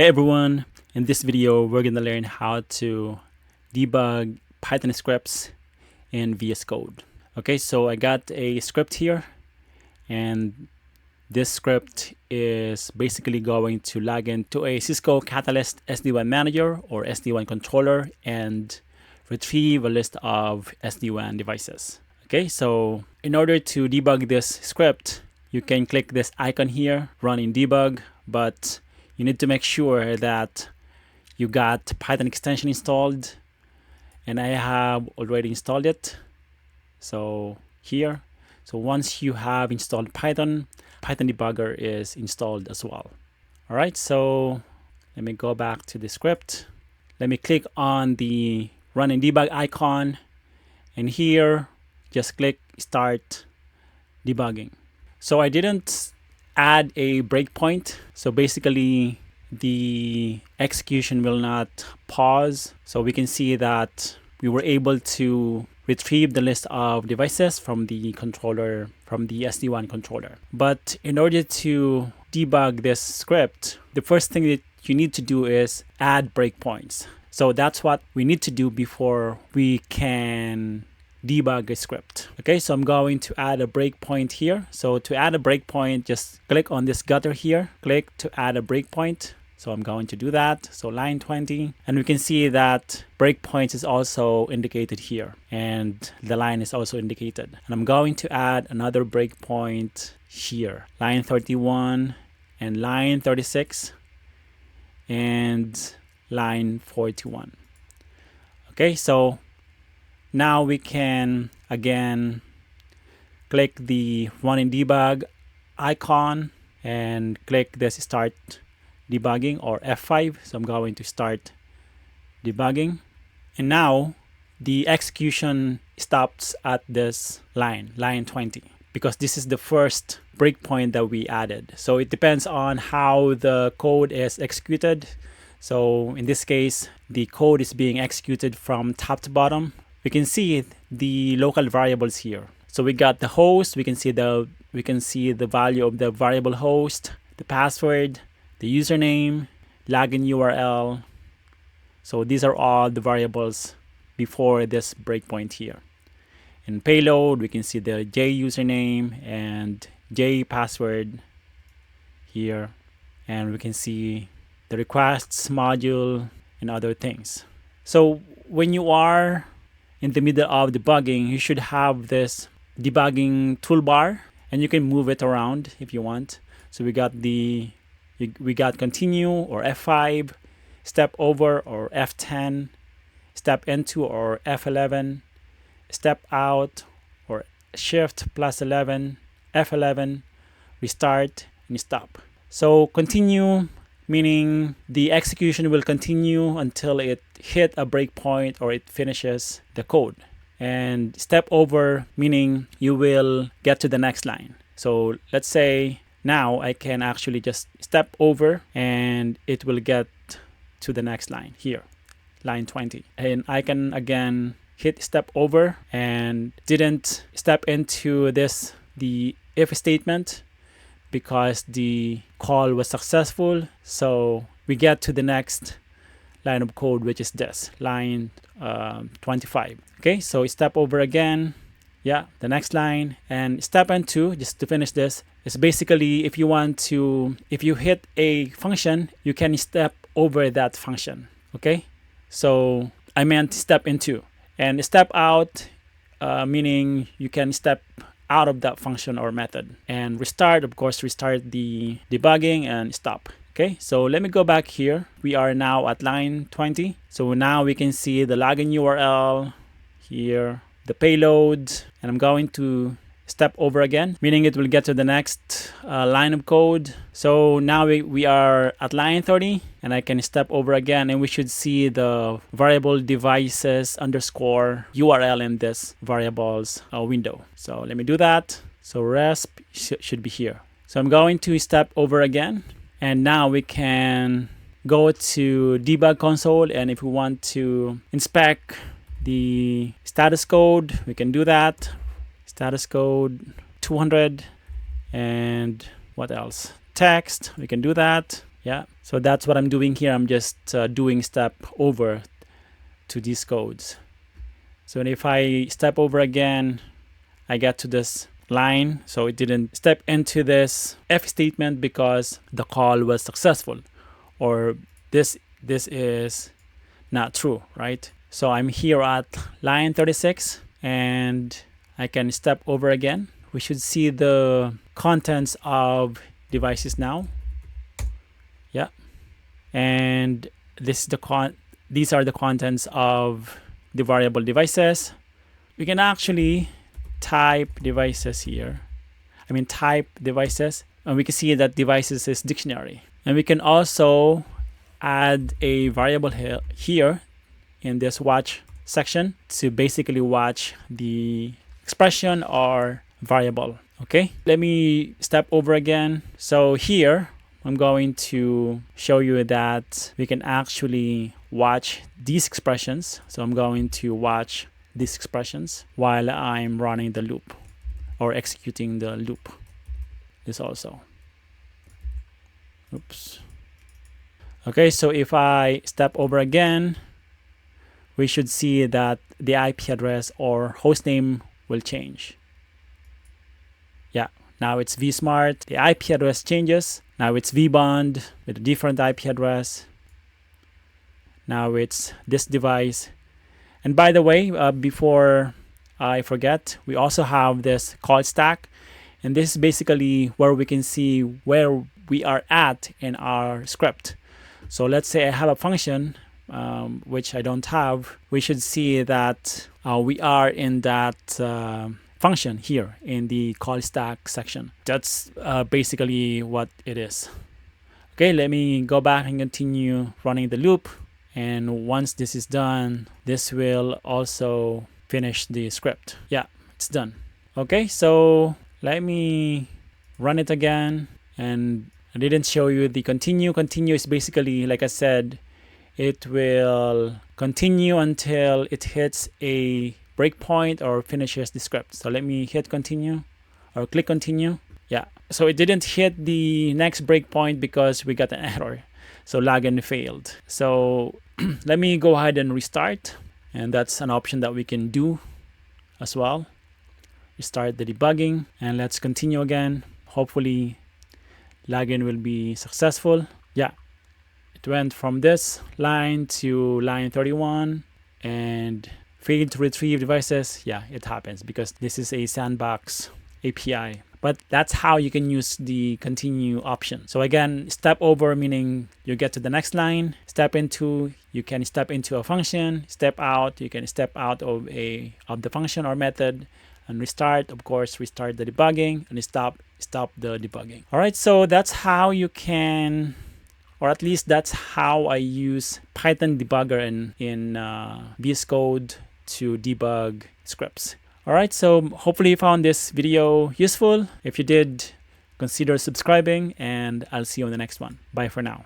Hey everyone, in this video we're going to learn how to debug Python scripts in VS Code. Okay, so I got a script here, and this script is basically going to log into a Cisco Catalyst SD-WAN manager or SD-WAN controller and retrieve a list of SD-WAN devices. Okay, so in order to debug this script, you can click this icon here, run in debug, but you need to make sure that you got Python extension installed, and I have already installed it. So here, so once you have installed Python debugger is installed as well. All right, so let me go back to the script. Let me click on the run and debug icon, and here just click start debugging. So I didn't add a breakpoint, so basically the execution will not pause. So we can see that we were able to retrieve the list of devices from the controller, from the SD-WAN controller. But in order to debug this script, the first thing that you need to do is add breakpoints. So that's what we need to do before we can debug a script. Okay, so I'm going to add a breakpoint here. So to add a breakpoint, just click on this gutter here, click to add a breakpoint. So I'm going to do that. So line 20, and we can see that breakpoint is also indicated here, and the line is also indicated. And I'm going to add another breakpoint here, line 31 and line 36 and line 41. Okay, so now we can again click the run and debug icon and click this start debugging or F5. So I'm going to start debugging, and now the execution stops at this line 20, because this is the first breakpoint that we added. So it depends on how the code is executed. So in this case, the code is being executed from top to bottom. We can see the local variables here. So we got the host, we can see the value of the variable host, the password, the username, login URL. So these are all the variables before this breakpoint here. In payload, we can see the J username and J password here, and we can see the requests module and other things. So when you are in the middle of debugging, you should have this debugging toolbar, and you can move it around if you want. So we got continue or F5, step over or F10, step into or F11, step out or shift plus 11, F11, restart and stop. So continue meaning the execution will continue until it hit a breakpoint or it finishes the code. And step over meaning you will get to the next line. So let's say now I can actually just step over and it will get to the next line here, line 20. And I can again hit step over and didn't step into the if statement, because the call was successful. So we get to the next line of code, which is this line 25. Okay, so step over again, the next line, and step into, just to finish this, is basically if you hit a function, you can step over that function. Okay, so I meant step into, and step out meaning you can step out of that function or method. And restart, of course, restart the debugging and stop. Okay, so let me go back here. We are now at line 20. So now we can see the login URL here, the payload, and I'm going to step over again, meaning it will get to the next line of code. So now we are at line 30, and I can step over again, and we should see the variable devices underscore URL in this variables window. So let me do that. So resp should be here. So I'm going to step over again, and now we can go to debug console, and if we want to inspect the status code, we can do that. Status code 200, and what else? Text, we can do that. Yeah, so that's what I'm doing here. I'm just doing step over to these codes. So if I step over again, I get to this line. So it didn't step into this if statement because the call was successful, or this is not true, right? So I'm here at line 36 and I can step over again. We should see the contents of devices now. Yeah. And this is these are the contents of the variable devices. We can actually type devices here. Type devices, and we can see that devices is dictionary. And we can also add a variable here in this watch section to basically watch the expression or variable. Okay, let me step over again. So here I'm going to show you that we can actually watch these expressions. So I'm going to watch these expressions while I'm running the loop or executing the loop. This also. Oops. Okay, so if I step over again, we should see that the IP address or host name will change. Yeah, now it's vSmart. The IP address changes. Now it's vBond with a different IP address. Now it's this device. And by the way, before I forget, we also have this call stack. And this is basically where we can see where we are at in our script. So let's say I have a function, which I don't have. We should see that we are in that function here in the call stack section. That's basically what it is. Okay, let me go back and continue running the loop. And once this is done, this will also finish the script. Yeah, it's done. Okay, so let me run it again. And I didn't show you the continue. Continue is basically, like I said, it will continue until it hits a breakpoint or finishes the script. So let me hit continue or click continue. Yeah, so it didn't hit the next breakpoint because we got an error. So login failed. So let me go ahead and restart. And that's an option that we can do as well. Restart the debugging and let's continue again. Hopefully login will be successful. Yeah, it went from this line to line 31 and failed to retrieve devices. Yeah, it happens because this is a sandbox API. But that's how you can use the continue option. So again, step over meaning you get to the next line. Step into, you can step into a function. Step out, you can step out of the function or method. And restart, of course, restart the debugging and stop the debugging. All right, so that's how you can, or at least that's how I use Python debugger in VS Code to debug scripts. All right, so hopefully you found this video useful. If you did, consider subscribing and I'll see you on the next one. Bye for now.